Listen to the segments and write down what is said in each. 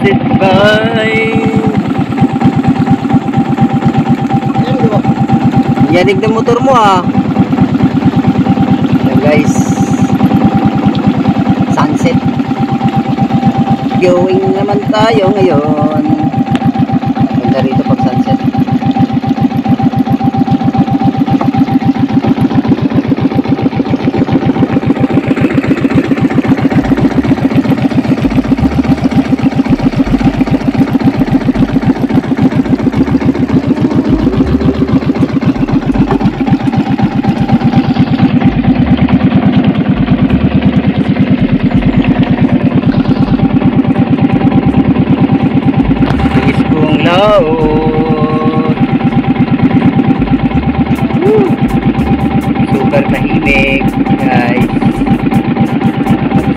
Sunset by. Yanig ng motor mo ah. Ayan guys, sunset. Going naman tayo ngayon. Ganda rito pag sunset. Super tahimik guys.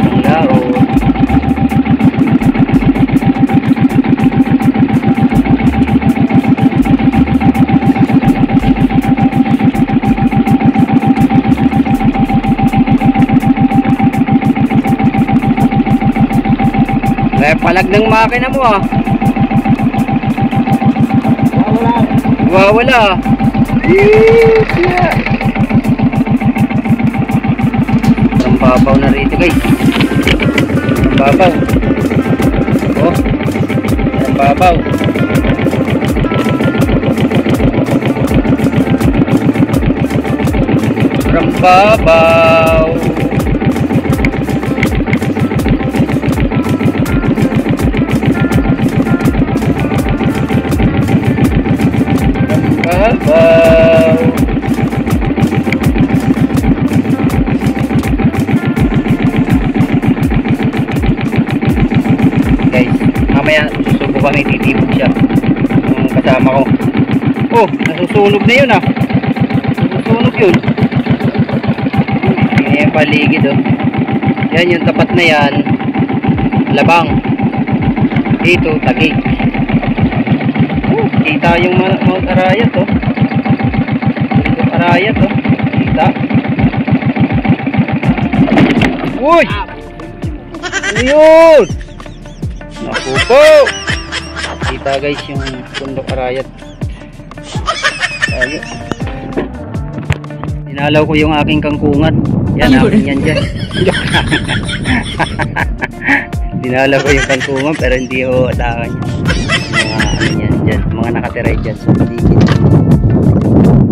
Ang laot. Palag ng makina mo ah. Wala. Ang babaw na rito guys. Ang babaw. Oh. Ang babaw. Ang babaw. Wow. Guys, mamaya susubo kami, titibog siya yung kasama ko. Oh, nasusunog na yun ah. Nasusunog yun. Yan yung paligid oh. Yan yung tapat na yan, labang. Dito, Taguig. Kita yung Mount Arayat oh. Mount Arayat oh. Kita. Uy! Ano yun? Naku po! Kita guys yung Bundok Arayat. Ayun. Dinalaw ko yung aking kangkungan. Yan akin yan dyan. Dinalaw ko yung kangkungan pero hindi ko atakan yan. Dyan, mga nakatiray dyan sa paligid.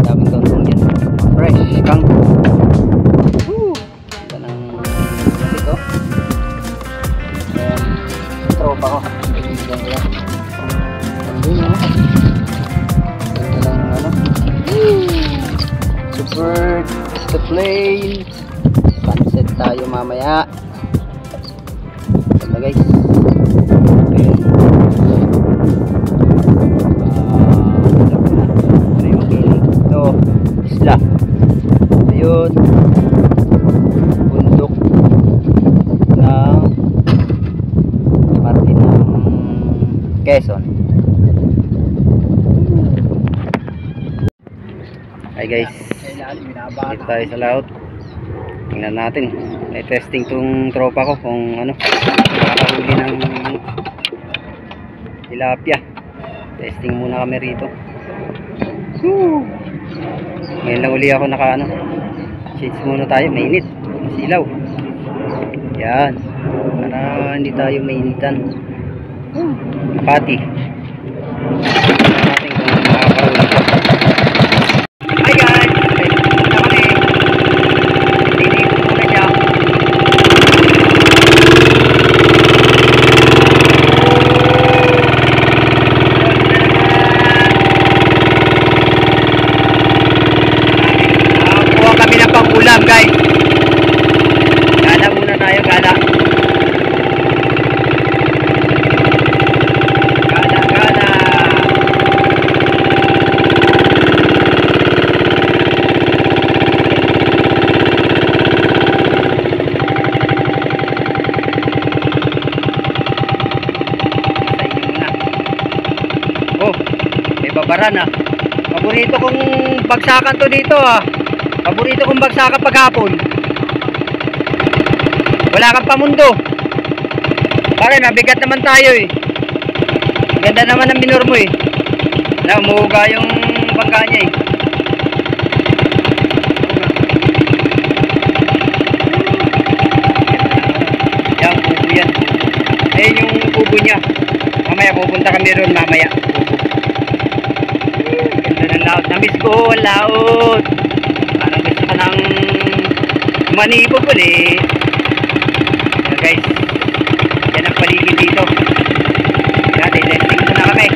Daming kangkong dyan. Fresh kangkong. Ganda ng ito. Tropa ko. Kaibigan ko yan. Andun o. Ganda lang ano. Super the plane. Sunset tayo mamaya. Ganda guys. Isla. Ayun. Bundok ng parte ng Quezon. Hi guys. Dito tayo sa laut. Tingnan natin. May testing tong tropa ko kung ano. Nakakahuli ng tilapia. Testing muna kami rito. Woo! Ngayon lang uli ako naka ano. Shades muna tayo, mainit. Masilaw. Yan. Para hindi tayo mainitan. Kapati. Natin kung makakahuli. Hi guys! Ulam guys. Gala muna tayo, gala. Gala. Oh, may babaran ah. Paborito kong bagsakan to dito ah. Paborito kong bagsakan paghapon. Wala kang pamundo. Pare, mabigat naman tayo eh. Ganda naman ang minor mo eh. Wala, umuuga yung bangka niya eh. Yan, kubo yan. Ayun yung kubo niya. Mamaya pupunta kami ron mamaya. Ganda ng laot. Namiss ko laot. Parang gusto ka ng manibog ulit. Yan guys. Yan ang paligid dito. Yan, testing muna kami.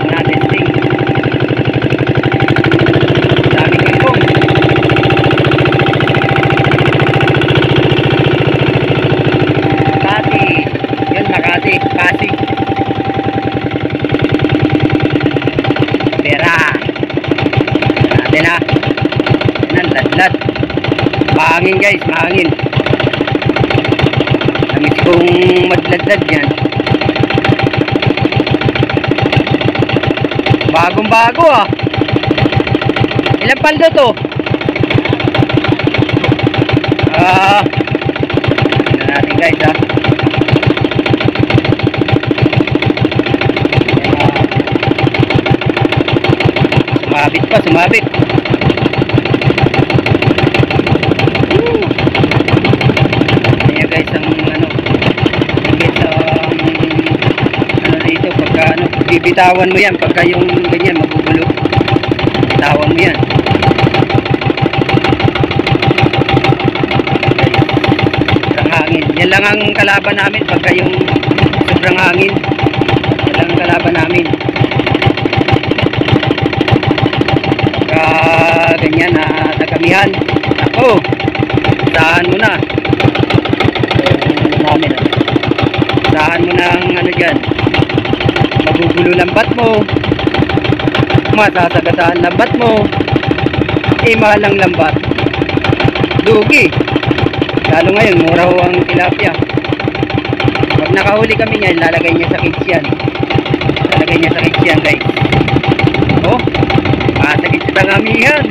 Muna testing. Dami ko ipong. Makati. Yun, Makati. Pasig. Pera. Natin na. Yan, ladlad. Mahangin guys, mahangin. Namiss kong magladlad yan. Bagong bago ah. Ilang paldo to? Tignan natin guys ah. Sumabit pa, sumabit. Ayan guys, ang ano dito pagka ano, bibitawan mo yan pagka yung ganyan magugulo. Bitawan mo yan. Sobrang hangin. Yan lang ang kalaban namin pagka yung sobrang hangin. Yan lang ang kalaban namin. Pagka ganyan na tagamihan. Ako, saan mo na. Namin. Saan mo na ang ano dyan. Magugulo lambat mo. Masasagataan lambat mo. Mahal ang lambat. Dugi. Lalo ngayon, mura ho ang tilapia. Pag nakahuli kami niyan, lalagay niya sa kids yan. Lalagay niya sa kids yan guys. Oh, masagit sa tangamihan.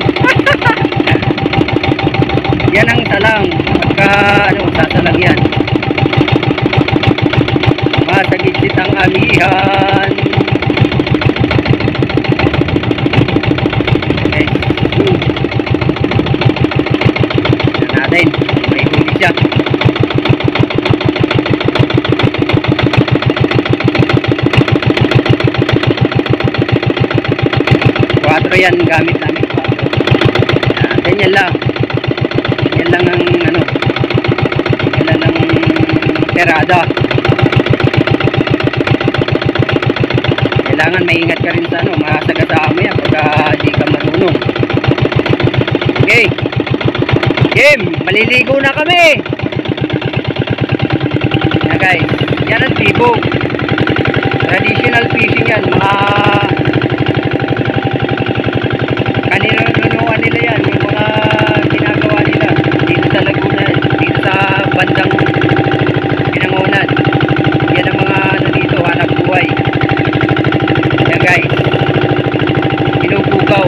Yan ang salang. Pagka ano, sasalang yan. Masagit ang amihan. Okay. Natin. May huli siya. Quatro yan gamit namin. Ganyan lang. Yan lang ang ano. Yan lang ang terada. Kailangan maingat ka rin sa ano, masagasaan mo yan pagka di ka marunong. Okay. Game, maliligo na kami. Na guys, yan ang tibog. Traditional fishing yan, mga kanino-nunuan nila yan, yung mga ginagawa nila dito sa Laguna, dito sa bandang Binangonan. Yan ang mga ano dito, hanap buhay. Yan guys, pinupugaw.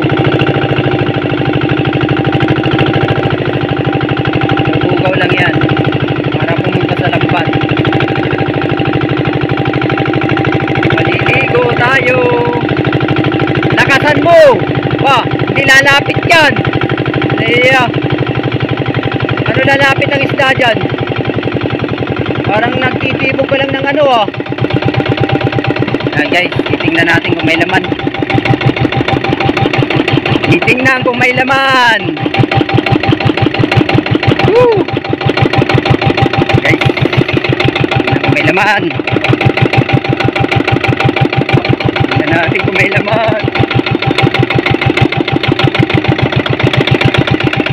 Pinupugaw lang yan para pumunta sa lambat. Maliligo tayo. Lakasan mo. Ba, hindi lalapit yan. Ano lalapit ang isda dyan? Parang nagtitibog ka lang ng ano ah. Yan guys, titingnan natin kung may laman. Titingnan kung may laman. Woo! Guys, titingnan kung may laman. Titingnan natin kung may laman.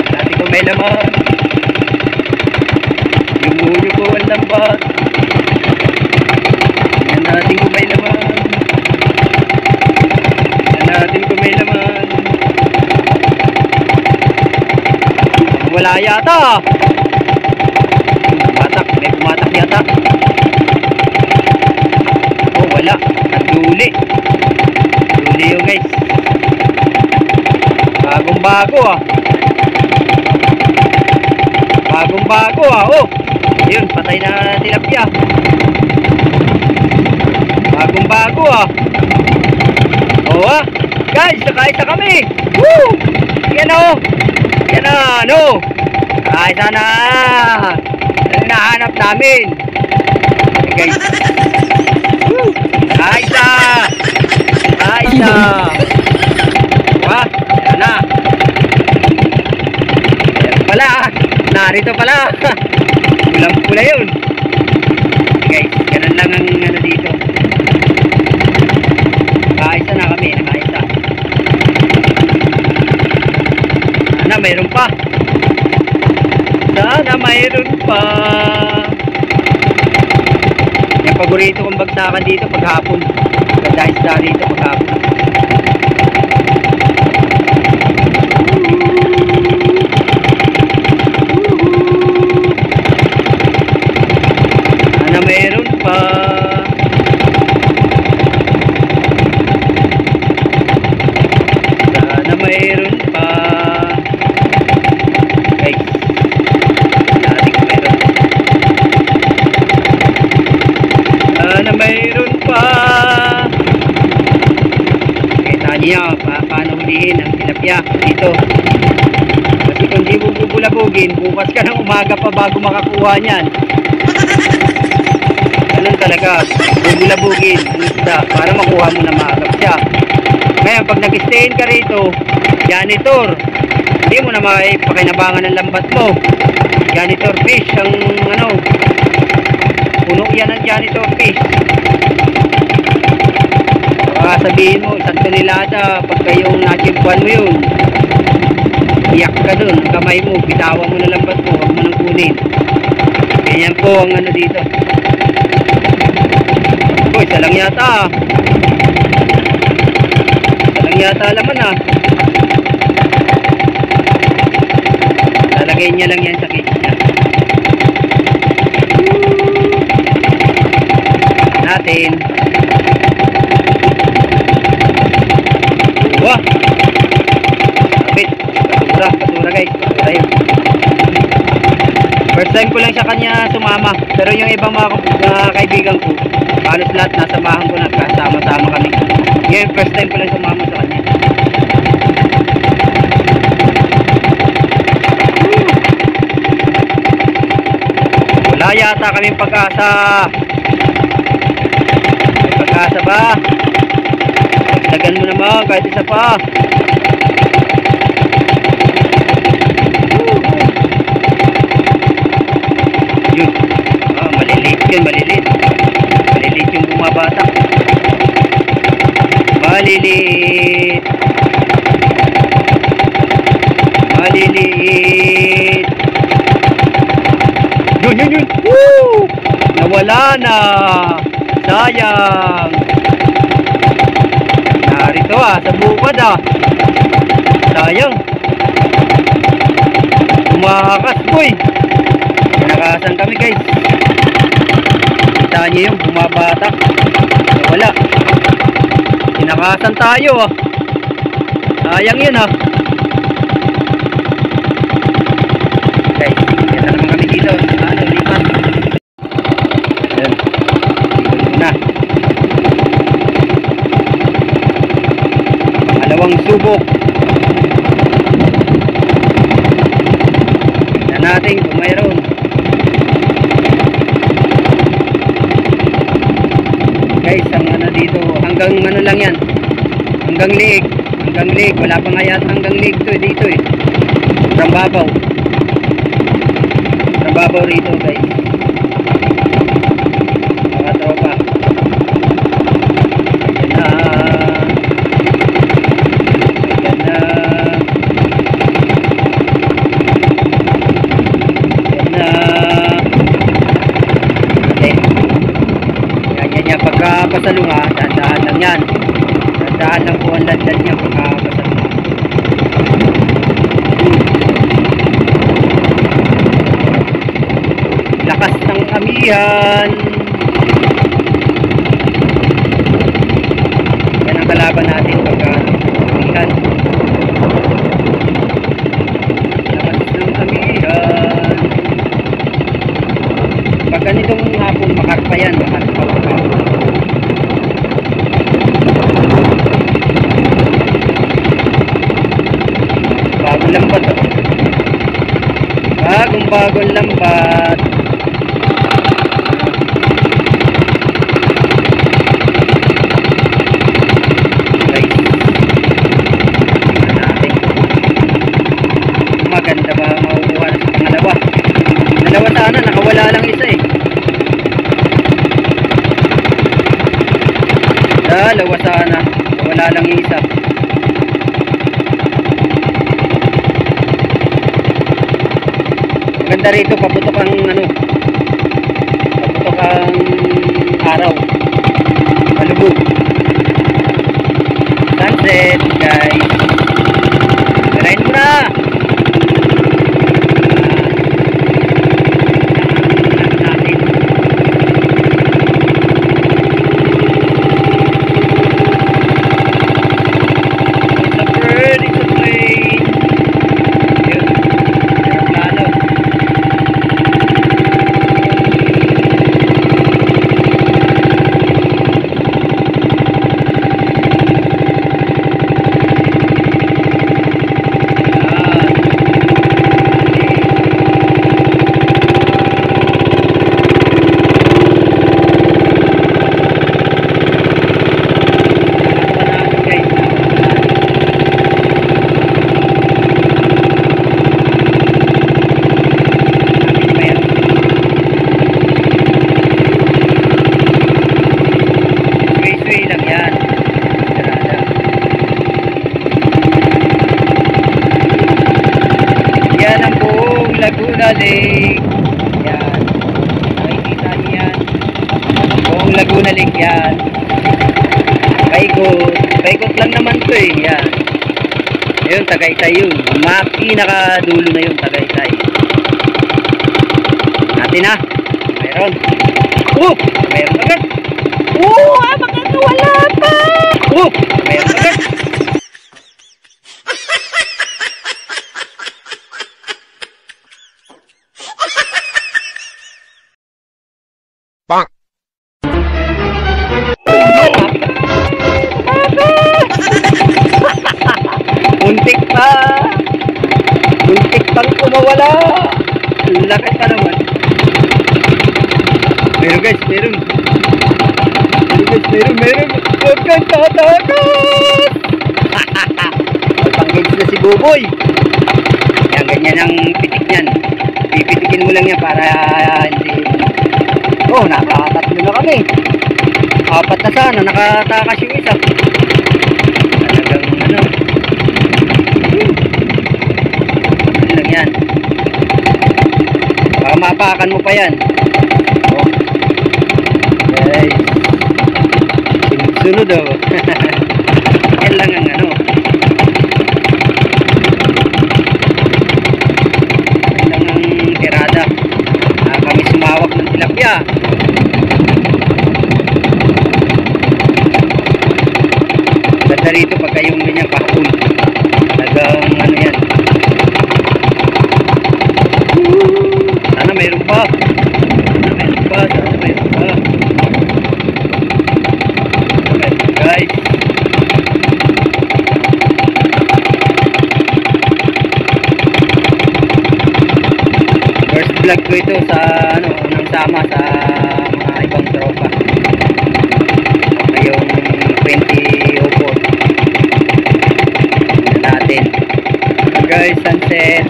Titingnan natin kung may laman. Yung ko ang lambat. Tingnan natin kung may laman. Tingnan natin kung may laman. Wala yata. Bumatak. May bumatak yata. Oh, wala. Nagduli. Duli yun guys. Bagong bago ah. Bagong bago ah. Oh. Ayun, patay na tilapia. Bagong bago ah. Oo ah. Guys, nakaisa kami. Woo! Yan o. Yan na, ano. Nakaisa na. Yan nahanap namin. Okay, guys. Woo! Nakaisa. Nakaisa. Wah, yan na. Yan pala. Narito pala. Pulang pula yun. Okay, guys, ganun lang ang ano dito. Nakaisa na kami, nakaisa. Sana mayroon pa. Sana mayroon pa. Yung paborito kong bagsakan dito paghapon. Ganda isda dito paghapon. Sana mayroon pa. Sana mayroon pa. Guys, natin kung mayroon. Sana mayroon pa. Kita niyo paano hulihin ang tilapia dito. Kasi kung di mo bubulabugin, bukas ka ng umaga pa bago makakuha niyan. Ganun talaga, bubulabugin ang isda para makuha mo na maagap siya. Ngayon, pag nag-stayin ka rito, janitor, hindi mo na makipakinabangan ng lambat mo. Janitor fish, ang ano, puno yan ng janitor fish. Baka sabihin mo, isang tonelada, pagka yung nachimpuan mo yun, iyak ka dun, kamay mo, bitawan mo na lambat mo, huwag mo nang kunin. Ganyan po ang ano dito. Uy, isa lang yata. Isa lang yata laman ah. Lalagay niya lang yan sa cage niya. Natin. Wah. Kapit. Basura. Basura guys. Basura yun. First time ko lang sa kanya sumama. Pero yung ibang mga kaibigan ko, halos lahat nasamahan ko na. Kasama-sama kami. Ngayon, first time ko lang sumama sa kanya. Wala yata kaming pag-asa. May pag-asa ba? Dagan mo naman kahit isa pa. Yun. Ah, maliliit yun, maliliit. Maliliit yung bumabatak. Maliliit. Maliliit. Yun, yun, yun. Woo! Nawala na. Sayang. Narito ah, sa bukad ah. Sayang. Tumakas boy. Pinakasan kami guys. Kita niyo yung bumabatak. Wala. Pinakasan tayo ah. Sayang yun ah. Guys, yan naman kami dito. Ano, lipat. Ayan. Dito na. Pangalawang subok. Tignan natin kung mayroon. Guys, ang ano dito, hanggang ano lang yan. Hanggang liig. Hanggang liig. Wala pa nga yata hanggang liig to dito eh. Rambabaw. Rambabaw rito guys. Mga tropa. Ayan na. Ayan na. Ayan na. Okay. Yan. Pagkapasalunga, dahan-dahan lang yan. Dahan-dahan lang po ang landad niya pagkapasalunga. Lakas ng amihan. Yan ang kalaban natin pagka amihan. Lakas ng amihan. pa yan, mahal pa. Bagong lambat ako. Bagong lambat. Guys, tingnan natin. Maganda ba makukuha na sa pangalawa? Dalawa sana, nakawala lang isa eh. Dalawa sana, nakawala lang yung isa. Maganda rito, paputok ang ano, paputok ang araw, malubog, sunset guys. Galain mo na. Laguna Lake. Yan. Nakikita niyo yan. Buong Laguna Lake yan. Paikot. Paikot lang naman to eh. Yan. Ayun, Tagaytay yun. Pinakadulo na yun, Tagaytay. Natin ha. Mayroon. Mayroon agad. Bakit wala pa? Mayroon agad. Muntik pang kumawala. Laki pa naman. Meron guys, meron. Huwag kang tatakas. Pang-gigs na si Buboy. Yan, ganyan ang pitik niyan. Pipitikin mo lang yan para hindi. Nakatatlo na kami. 4 na sana, nakatakas yung isa. Talagang ano lang yan. Baka mapakan mo pa yan. Guys, sunod yan lang ang ano. Yan lang ang tirada. Kami sumawak ng tilapia. Ganda rito pagka yung ganyan kahapon. Talagang ano yan. Sana mayroon pa. Guys. First vlog ko ito sa ano, unang sama sa mga ibang tropa. Ngayong 2004. Natin. Guys, sunset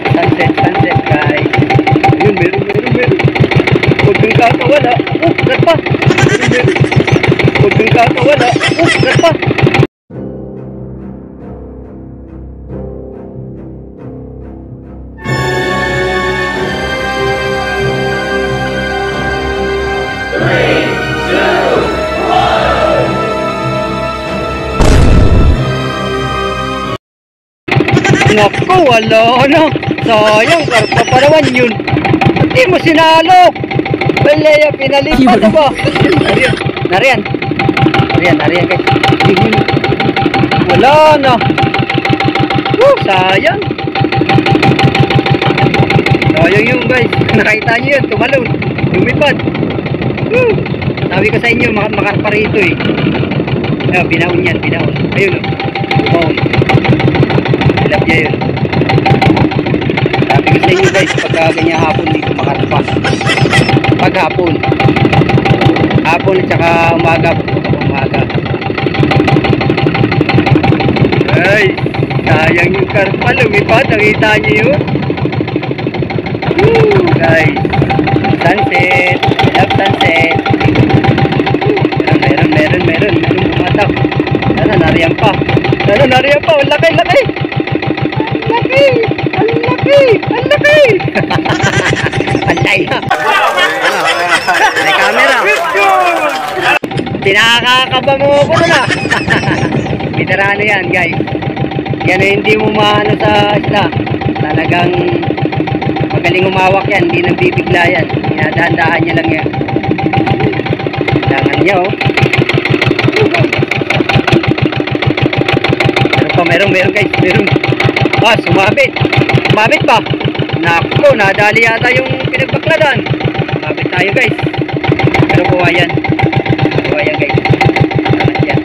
guys. Ayun, meron. Huwag kang kakawala. Gata. Huwag kang kakawala. Gata. Naku, wala na. Sayang, karpa pa naman yun. Hindi mo sinalo. Wala, pinalipat na ba? Nariyan guys. Wala na. Sayang. Sayang yun guys. Nakita nyo yun, tumalon. Lumipad. Sabi ko sa inyo, makarpa rito eh. Ayun, binaon yan, binaon. Ayun o. Wow. Ilap niya yun. Sabi ko sa inyo guys, pagka ganyan hapon dito makarpa. Pag hapon. Hapon at saka umaga. Umaga. Ay, sayang yung karpa. Lumipad, nakita niyo yun. Woo, guys. Sunset. I love sunset. Meron bumatak. Sana nariyan pa. Ang laki. Ang laki. Ang laya. May camera. Pinakakaba mo ko na. Veterano yan guys. Yan hindi mo maano sa isla. Talagang magaling umawak yan. Hindi nang bibigla yan. Dinadahan-dahan niya lang yan. Dangan niya oh. Meron guys. Meron. Ah, sumabit pa. Naku, nadali yata yung pinagbakladan. Sumabit tayo guys. Pero kuha yan guys. Tangan yan.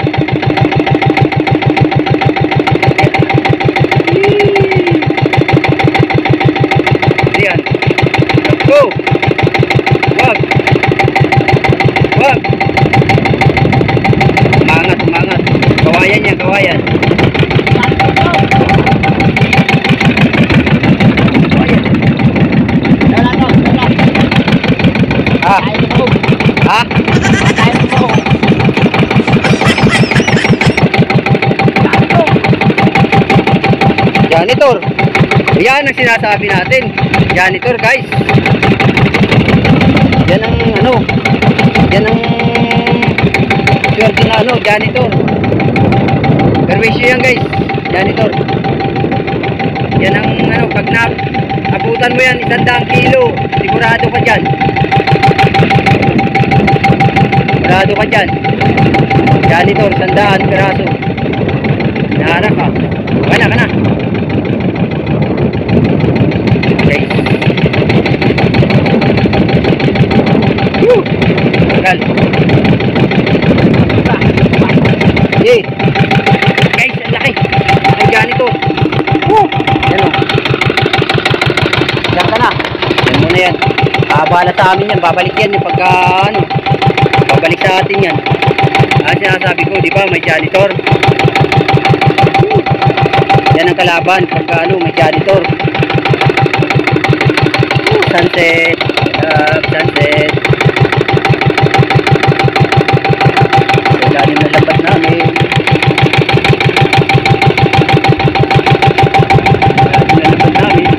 Ayan. Go. Wag. Umangat. Kawayan yan. Ha? Janitor. Yan ang sinasabi natin. Janitor guys. Yan ang swerte na janitor. Perwisyo yan guys. Janitor. Yan ang pag abutan mo yan 100 kilo, sigurado ka dyan. Janitor, 100 piraso. Nahanap ka. Wala ka na. Okay. Woo! Tagal. Okay. Guys, ang laki. Ang janitor. Woo! Yan o. Diyan ka na. Yan muna yan. Babala sa amin yan. Babalik yan yung pagka babalik sa atin yan. Sinasabi ko, di ba, may janitor. Yan ang kalaban pagka may janitor. Sunset. Sunset. Ilalim na labat namin.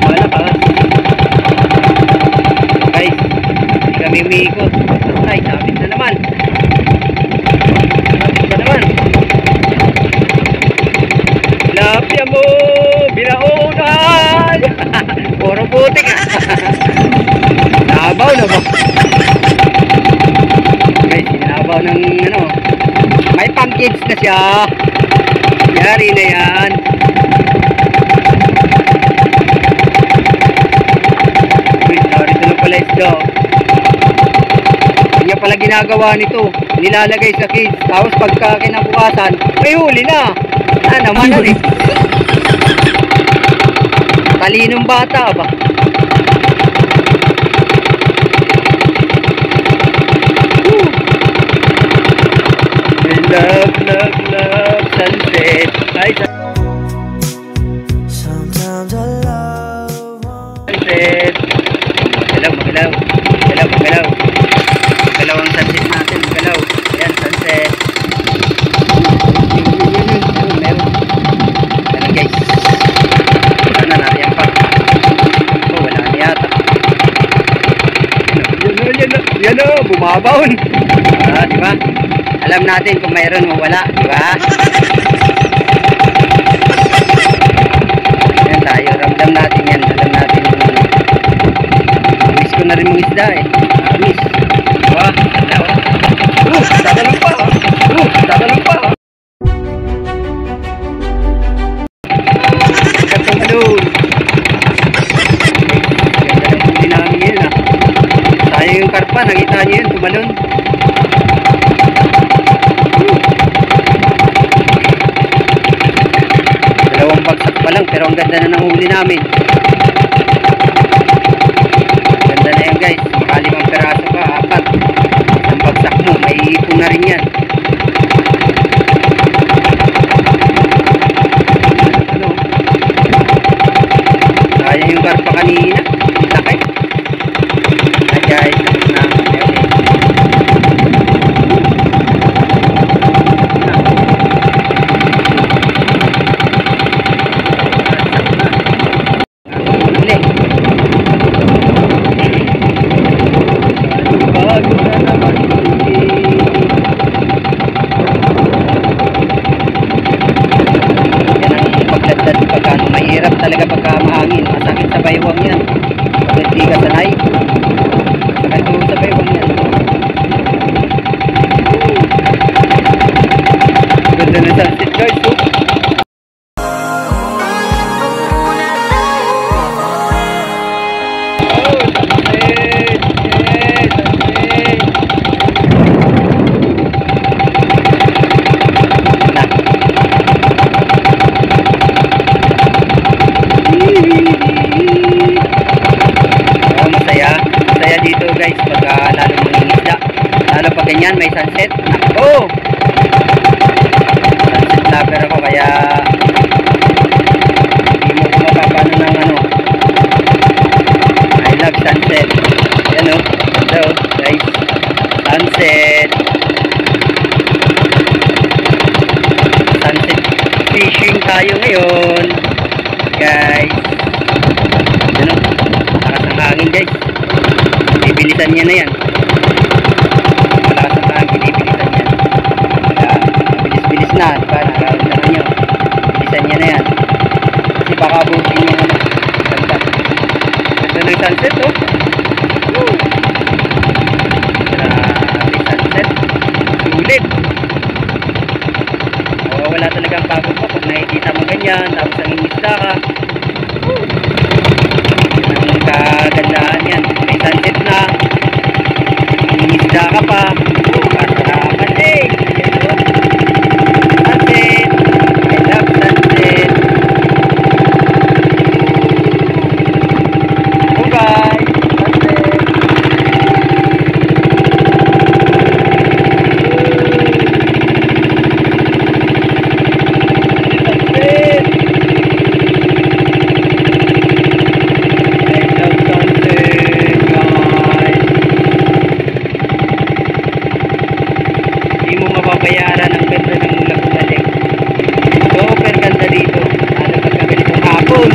Malakas. Guys, hindi kami umiikot. Ay, sabit na naman. Lapya mo, binaunay. Puro putik ah. Nabaw na ba? Guys, sinabaw ng may pancakes na siya. Yari na yan. Uy, narito na pala isda. Kanya pala ginagawa nito, nilalagay sa kids, tapos pagka kinabukasan may huli na. Naman rin. Talinong bata ba? Love sunset. Hi, sometimes I love sunset. Magalaw ang sunset natin. Magalaw. Yan, sunset. Meron guys. Sana nariyan pa. Oh, wala na yata. Yan o, bumabaon. Diba? Alam natin kung mayroon o wala, diba? Yan tayo, ramdam natin yan. Alam natin. Miss ko na rin mong isda eh. Miss. Diba? Tatalong pa. Tatalong pa. Katong doon. Ganda ng huli namin yun ah. Tayo yung karpa, nakita nyo yun, tumalon. lang, pero ang ganda na ng huli namin. Ganda na yan guys. Baka 5 peraso ka, 4. Isang bagsak mo, may ipon na rin yan. Ano? Sayang yung barpa kanina. Laki. Hi guys, tapos na. Mahirap talaga pagka mahangin, masakit sa baywang yan pag hindi ka sanay, masakit mo sa baywang yan. Ganda na sunset guys, oh. Masaya dito guys pagka lalo mangingisda, lalo pag ganyan may sunset. Ako sunset lover ako, kaya hindi mo ko mapapano ng ano, I love sunset. Yan o, hello guys, sunset fishing tayo ngayon guys. Yan o, lakas ng hangin guys, bibilisan niya na yan. Malakas ang hangin, bibilisan niya. Kaya bilis-bilis na, diba? Nararamdaman nyo, bilisan niya na yan. Kasi baka abutin niya na. Ganda. Ganda ng sunset, oh. Woo! Grabe sunset. Sulit. Wala talagang pagod mo pag nakikita mo ganyan, tapos nangingisda ka. Woo! Ang kagandahan yan, may sunset na, nangingisda ka pa. Kasarapan eh. Sunset, I love sunset. Oh guys, sunset. Mababayaran ang ganda ng Mulag Balik. Super ganda dito, lalo pagka ganitong hapon.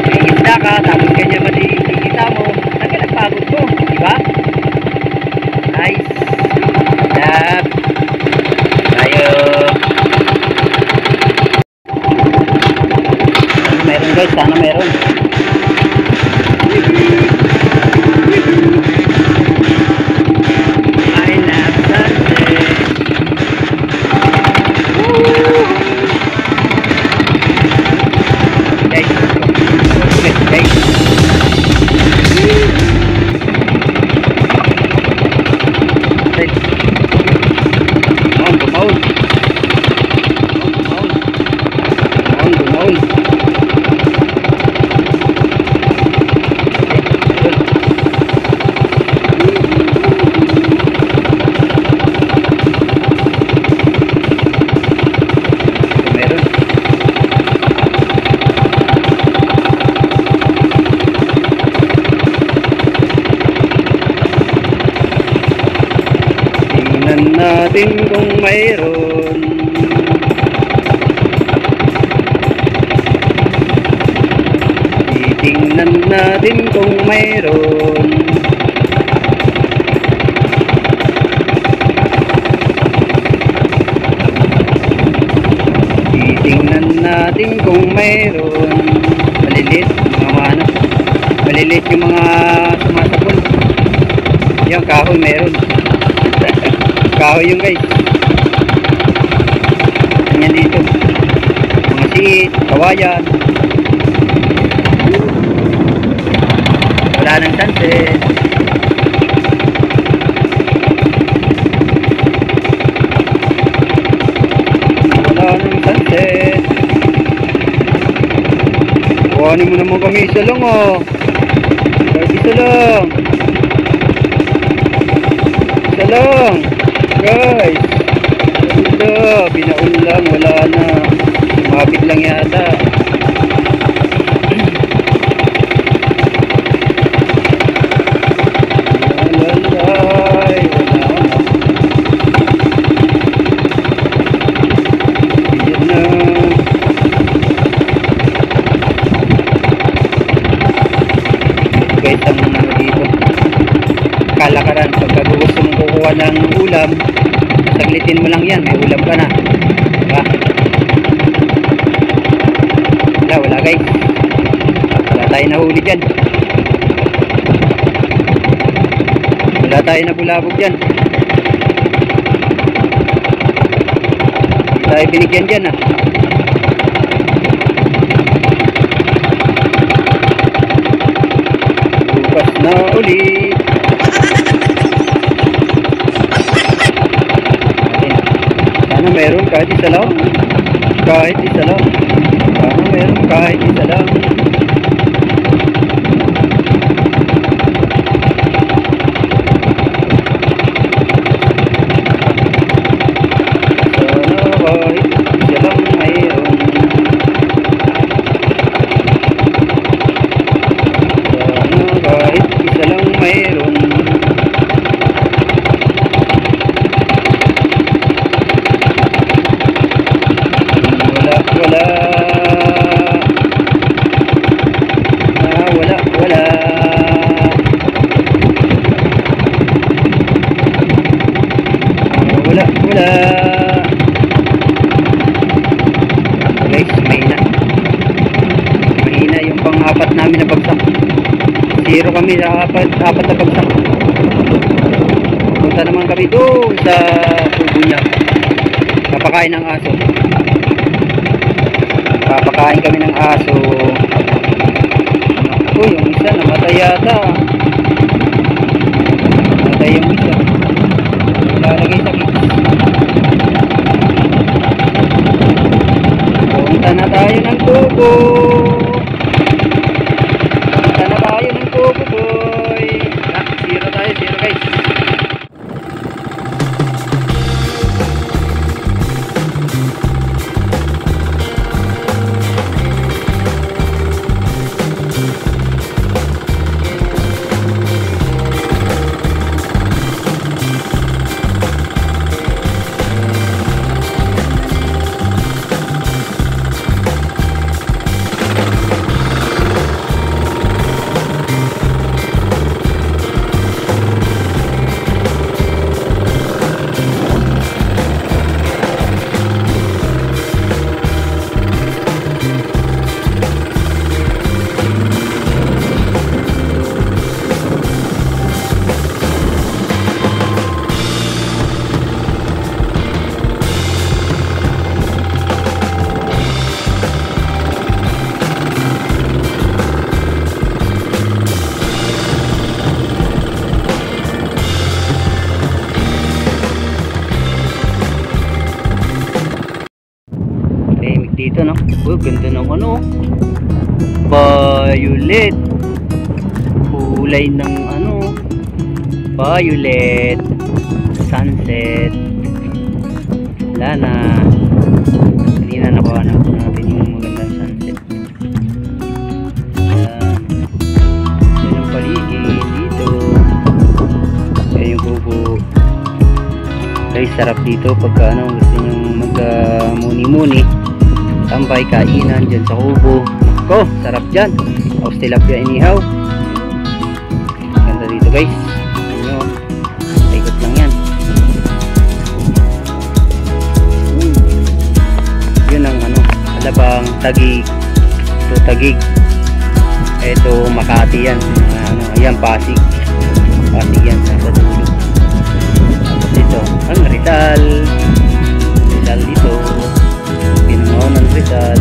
May isda ka, tapos ganyan makikita mo, tagal ang pagod mo, diba? Nice. Love. Tayo. Meron guys, sana meron. Tingnan natin kung mayroon. Titingnan natin kung mayroon. Titingnan natin kung mayroon. Malilit, mga ano, malilit yung mga sumasabon. Yung kahoy meron. Kahoy yung guys. Ganyan dito. Mga siit, kawayan. Wala nang sunset. Wala nang sunset. Kanin mo naman kami isa lang Kahit isa lang. Isa lang. Guys. Wala. Binaon lang. Wala na. Mabit lang yata. Lalay. Wala na. Yan na. Guys, ang ano dito, kalakaran. Pagka gusto mong kukuha ng ulam, saglitin mo lang yan, may ulam ka na, diba? Wala guys, wala tayo nahuli dyan, wala tayo nabulabog dyan, hindi tayo binigyan dyan bukas na ulit. Sana meron kahit isa lang. Kahit isa lang. Sana meron kahit isa lang. Sana kahit isa lang mayroon. Sana kahit isa lang mayroon. Wala. Wala. Guys, mahina yung pang-apat namin na bagsak. 0 kami sa apat na bagsak. Punta naman kami doon sa tubo niya. Papakain ng aso. Papakain kami ng aso. Yung isa namatay yata. Namatay yung isa. Lalagay sa kits. Punta na tayo ng tubo. Punta na tayo ng tubo, boy. 0 tayo, 0 guys. Dito no, ganda ng ano, violet, kulay ng ano, violet, sunset. Wala na, kanina nakuha natin yung magandang sunset. Yan yung paligid dito. Yan yung kubo. Guys, sarap dito pagka ano, gusto nyo mag muni-muni, tambay, kainan dyan sa kubo. Ko, sarap dyan. Aus tilapia inihaw. Ganda dito guys. Ano, ikot lang yan. Yun ang ano, Alabang, Taguig. Ito Taguig. Ito Makati yan. Ano, ayan Pasig. Pasig yan nasa dulo. Tapos dito ang Rizal. Rizal dito. Pinangaw ng Rizal.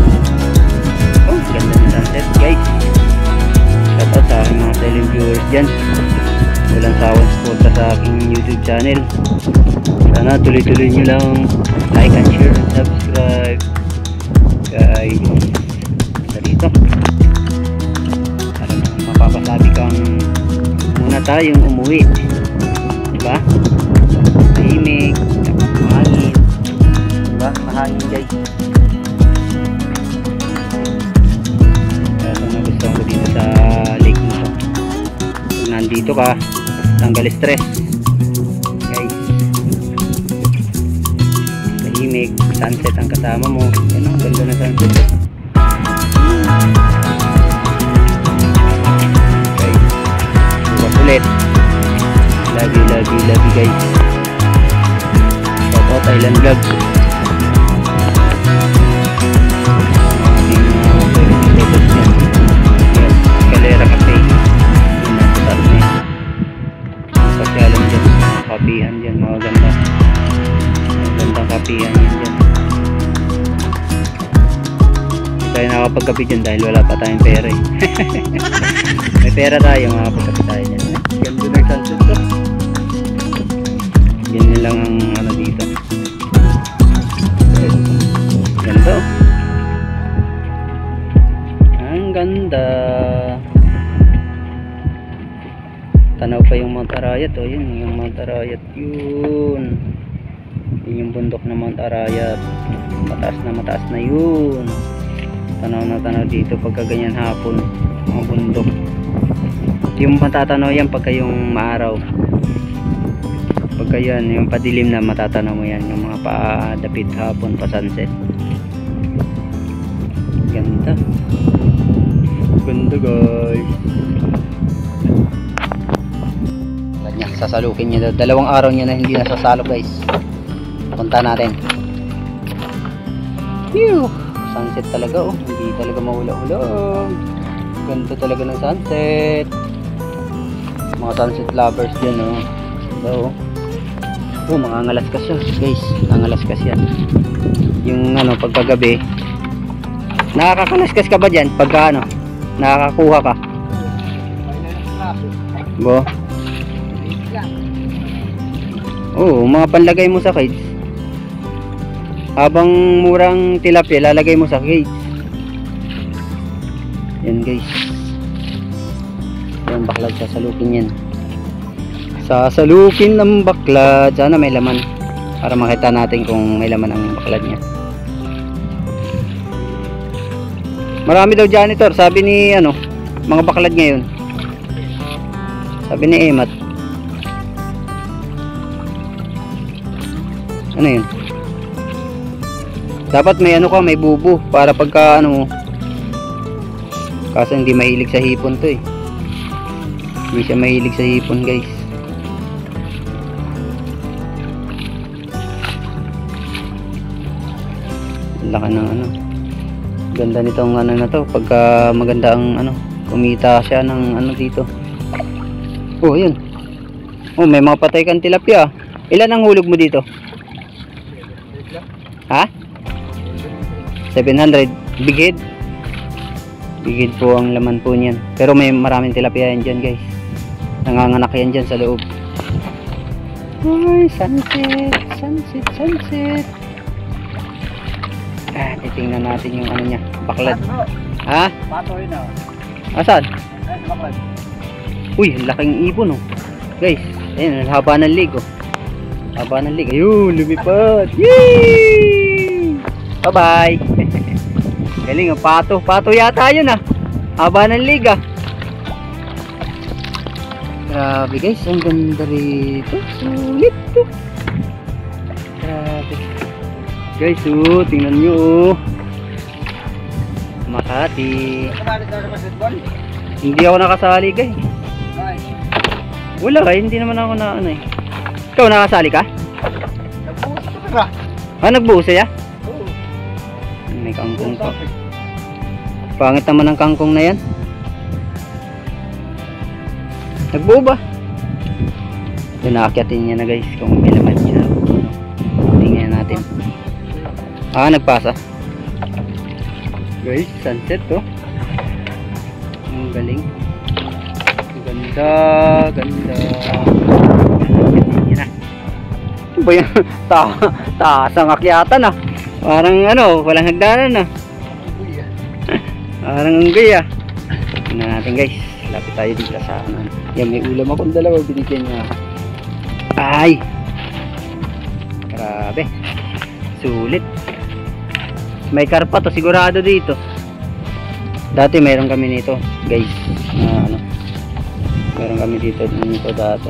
Oh, ganda ng sunset guys. Shoutout sa aking mga silent viewers dyan. Walang sawang suporta sa aking YouTube channel. Sana tuloy-tuloy nyo lang like and share and subscribe guys. Dito tayong umuwi. Diba? Tahimik, mahangin. Diba? Mahangin guys. Kaya ito nagustuhan ko dito sa lake na to. Pag nandito ka, tanggal stress guys. Tahimik, sunset ang kasama mo. Yan ang ganda na sunset. Okay, bukas ulit. Love you guys. Shout out Island Vlog. Calera Cafe. Nasa taas na yun. Pasyalan dyan. Kapihan dyan. Mga ganda. Magandang kapihan yan dyan. Hindi tayo nakapagkapi dyan dahil wala pa tayong pera eh. May pera tayo, makapagkapi tayo dyan. Ganda ng sunset to. Yan lang ang ano dito. Ganda. Ang ganda. Tanaw pa yung Mount Arayat. O yun yung Mount Arayat. Yun yung bundok na Mount Arayat. Mataas na yun. Tanaw na tanaw dito pagka ganyan hapon. Mga bundok. Yung matatanaw yan pagka yung maaraw. Pagka yan yung padilim na matatanaw mo yan. Yung mga paadapit hapon pa sunset. Ganda. Ganda guys. Ganyan, sasalukin niya daw. 2 araw niya na hindi nasasalo guys. Punta natin. Phew! Sunset talaga oh. Hindi talaga mahula-hula. Ganda talaga ng sunset. Mga sunset lovers dyan oh. So, oh, mangangalaskas siya guys. Nangangalaskas yan. Yung ano, pagkagabi. Nakakakalaskas ka ba dyan? Pagka ano, nakakakuha ka? Bo? Oo, mga panlagay mo sa cage. Habang murang tilapia, lalagay mo sa cage. Yan guys. Yan baklad, sasalukin yan. Sasalukin ng baklad. Sana may laman. Para makita natin kung may laman ang baklad niya. Marami daw janitor, sabi ni ano, mga baklad ngayon. Sabi ni Emat. Ano yun? Dapat may ano ka, may bubo para pagka ano mo. Kaso hindi mahilig sa hipon to eh. Hindi siya mahilig sa hipon guys. Laki ng ano. Ganda nitong ano na to. Pagka maganda ang ano, kumita siya ng ano dito. Oh, yun. Oh, may mga patay kang tilapia. Ilan ang hulog mo dito? Ha? 700. Big head. Big head po ang laman po niyan. Pero may maraming tilapia yan dyan guys. Nanganganak yan dyan sa loob. Ay, sunset. Sunset, sunset. Ah, titingnan natin yung ano niya. Baklad. Ha? Patoy na. Asan? Ay, baklad. Uy, laking ibon oh. Guys, ayun, haba ng leg oh. Haba ng leg. Ayun, lumipad. Yay! Bye-bye. Galing oh, pato. Pato yata yun ah. Haba ng leg ah. Grabe guys, ang ganda rito. Sulit to. Grabe. Guys, oh, tingnan nyo oh. Makati. Hindi ako nakasali guys. Wala eh, hindi naman ako na ano eh. Ikaw nakasali ka? Nagbuhos ka. Ah, nagbuhos ya? Oo. May kangkong pa. Pangit naman ang kangkong na yan. Nagbuo ba? Doon nakakyatin niya na guys kung may laman niya. Tingnan natin. Ah, nagpasa. Guys, sunset to. Ang galing. Ganda, ganda. Yan na. Ano ba yan? Taas ang akyatan ah. Parang ano, walang hagdanan ah. Parang unggoy ah. Tingnan natin guys. Lapit tayo dito sa ano. Yan, may ulam akong dalawa, binigyan niya. Ay! Grabe. Sulit. May karpa to sigurado dito. Dati meron kami nito, guys. Ano? Meron kami dito dati.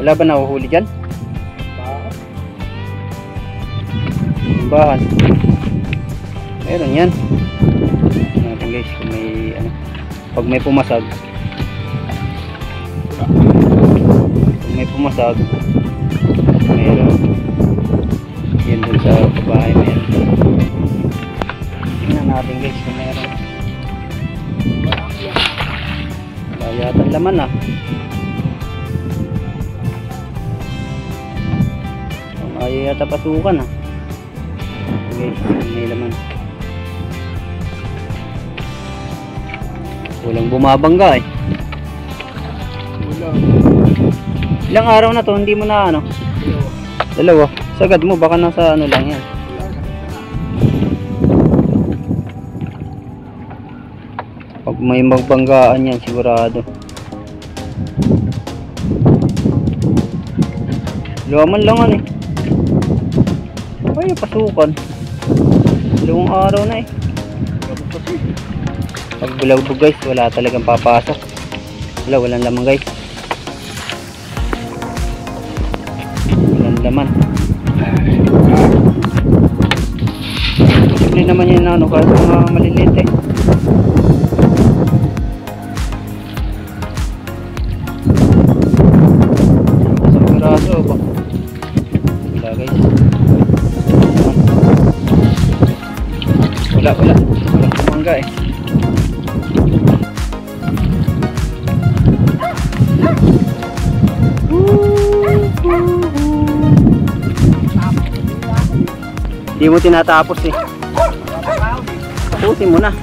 Wala ba nahuhuli dyan? Bahan. Meron yan. Natin guys kung may ano. Pag may pumasag. Pag may pumasag. Meron. Yan dun sa bahay meron. Tingnan natin guys kung meron. Wala yata laman ah. Ayaw yata pasukan ah. Guys, may laman. Walang bumabangga eh. Wala. Ilang araw na to, hindi mo na ano? Dalawa. Sagad mo, baka nasa ano lang yan. Pag may magbanggaan yan, sigurado. Laman langan eh. Ay, pasukan. Dalawang araw na eh. Pag bulawbog guys, wala talagang papasok. Walang laman guys. Walang laman. Hindi naman yan ano, kahit mga maliliit eh. Sigurado ba? Wala guys. Walang pumangga eh. Hindi mo tinatapos eh. Tapusin mo na.